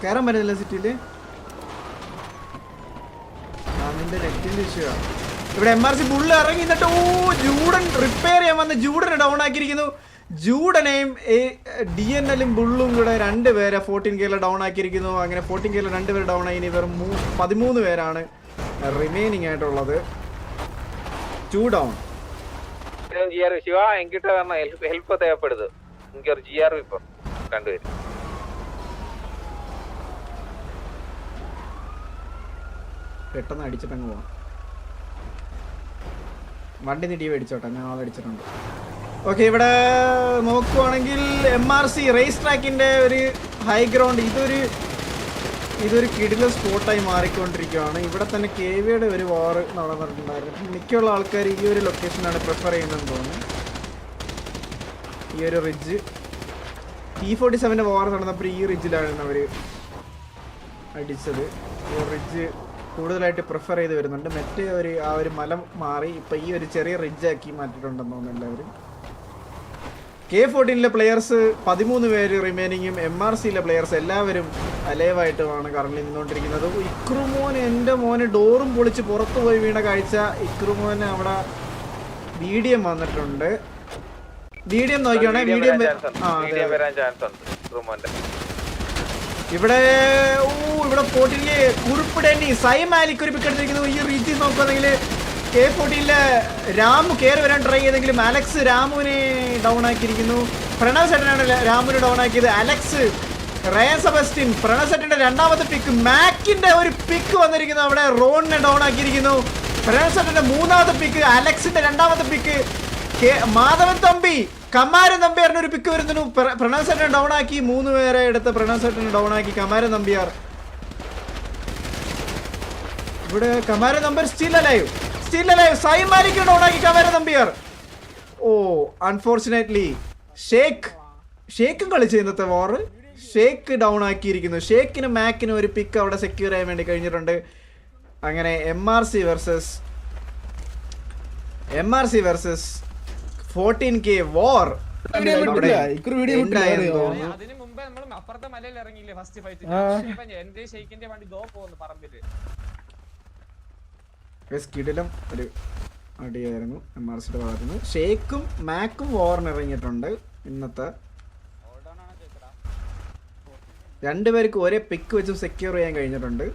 കയറാൻ പറ്റുന്നില്ല സിറ്റിയില്. നിന്റെ നെറ്റിന്റെ ഇഷ്യൂ ആണ്. ഇവിടെ MRC ബുള്ള് ഇറങ്ങി എന്നിട്ട് ജൂഡൻ റിപ്പയർ ചെയ്യാൻ വന്ന് ജൂഡനെ ഡൗൺ ആക്കിയിരിക്കുന്നു. ജൂഡനെയും DNLും ബുള്ളും കൂടെ 2 പേരെ 14K ഡൗൺ ആക്കിയിരിക്കുന്നു. അങ്ങനെ 14K 2 പേര് ഡൗൺ ആയി. ഇനി വെറും 13 പേരാണ് റിമൈനിങ് ആയിട്ടുള്ളത്. 2 ഡൗൺ. ശിവ എങ്കിട്ട് ഹെൽപ്പ് തേവപ്പെടുത്. എനിക്കൊരു GR ഇപ്പൊ കണ്ടുവരും. പെട്ടെന്ന് അടിച്ചിട്ടങ്ങ് പോവാം. വണ്ടി നിടി മേടിച്ചോട്ടെ, ഞാൻ ആളടിച്ചിട്ടുണ്ട്. ഓക്കെ, ഇവിടെ നോക്കുവാണെങ്കിൽ MRC റേസ് ട്രാക്കിന്റെ ഒരു ഹൈ ഗ്രൗണ്ട്. ഇതൊരു കിടില സ്പോട്ടായി മാറിക്കൊണ്ടിരിക്കുകയാണ്. ഇവിടെ തന്നെ KVയുടെ ഒരു വാർ നടന്നിട്ടുണ്ടായിരുന്നു. മിക്കുള്ള ആൾക്കാർ ഈ ഒരു ലൊക്കേഷനാണ് പ്രിഫർ ചെയ്യുന്നതെന്ന് തോന്നുന്നു. ഈ ഒരു റിഡ്ജ് T-47 വാർ നടന്നപ്പോൾ ഈ റിഡ്ജിലാണ് അവർ അടിച്ചത്. ഈ റിഡ്ജ് കൂടുതലായിട്ട് പ്രിഫർ ചെയ്ത് വരുന്നുണ്ട്. മറ്റേ ആ ഒരു മല മാറി ഇപ്പം ഈ ഒരു ചെറിയ റിഡ്ജാക്കി മാറ്റിയിട്ടുണ്ടെന്ന് തോന്നുന്നു എല്ലാവരും. K14 പ്ലെയേഴ്സ് 13 പേര് റിമൈനിങ്ങും MRCയിലെ പ്ലെയേഴ്സ് എല്ലാവരും അലൈവായിട്ടുമാണ് കറന്റ് നിന്നുകൊണ്ടിരിക്കുന്നത്. ഇക്രുമോൻ, എൻ്റെ മോന് ഡോറും പൊളിച്ച് പുറത്തു പോയി വീണ കാഴ്ച. ഇക്രുമോന് അവിടെ BDM വന്നിട്ടുണ്ട്. BDM നോക്കിയാണെ BDM ഇവിടെ 14 കുറിപ്പിടേണ്ടി സൈമാലിക്ക് ഒരു പിക്ക് എടുത്തിരിക്കുന്നു. ഈ റീച്ച് നോക്കുകയാണെങ്കിൽ K14 രാമു കയറി വരാൻ ട്രൈ ചെയ്തെങ്കിലും അലക്സ് രാമുവിനെ ഡൗൺ ആക്കിയിരിക്കുന്നു. പ്രണവ് സെറ്റനാണ് രാമുവിനെ ഡൗൺ ആക്കിയത്. അലക്സ്, റയൻ സെബസ്റ്റിൻ, പ്രണവ് സെറ്റിന്റെ രണ്ടാമത്തെ പിക്ക്, മാക്കിന്റെ ഒരു പിക്ക് വന്നിരിക്കുന്നു. അവിടെ റോണിനെ ഡൗൺ ആക്കിയിരിക്കുന്നു. പ്രണവ് സെറ്റിന്റെ മൂന്നാമത്തെ പിക്ക്, അലക്സിന്റെ രണ്ടാമത്തെ പിക്ക്, മാധവൻ തമ്പി, കമാരൻ നമ്പ്യാറിന് ഒരു പിക്ക് വരുന്നു. പ്രണവ് സെറ്റിനെ ഡൗൺ ആക്കി. 3 പേരെ എടുത്ത് പ്രണവ് സെറ്റിനെ ഡൗൺ ആക്കി കമാരൻ നമ്പ്യാർ. ഇവിടെ കമാരൻ നമ്പ്യാർ സ്റ്റിൽ അലൈവ്. സൈമാലിക്ക് ഡൗൺ ആക്കി കമാരൻ നമ്പ്യാർ. അൺഫോർച്ചുനേറ്റ്ലി ഷേക്കും കളിച്ചു ഇന്നത്തെ വാർ. Shake down ആക്കിയിരിക്കുന്നു. ഷേക്കിനും മാക്കിനും ഒരു പിക്ക് അവിടെ സെക്യൂർ ചെയ്യാൻ വേണ്ടി കഴിഞ്ഞിട്ടുണ്ട്. അങ്ങനെ MRC വേഴ്സസ് 14K വാർ. അതിന് മുമ്പേ നമ്മൾ അപ്പുറത്തെ മലയിൽ ഇറങ്ങിയില്ലേ ഫസ്റ്റ് ഫൈറ്റ്. എന്റെ ഷെയ്ക്കിന്റെ വണ്ടി ദോ പോകുന്നു പറമ്പില്. കിടിലം ഒരു അടിയായിരുന്നു MRCയുടെ ഭാഗത്തുനിന്ന്. ഷേക്കും മാക്കും വാറിന് ഇറങ്ങിയിട്ടുണ്ട്. ഇന്നത്തെ 2 പേർക്ക് ഒരേ പിക്ക് വെച്ചും സെക്യൂർ ചെയ്യാൻ കഴിഞ്ഞിട്ടുണ്ട്.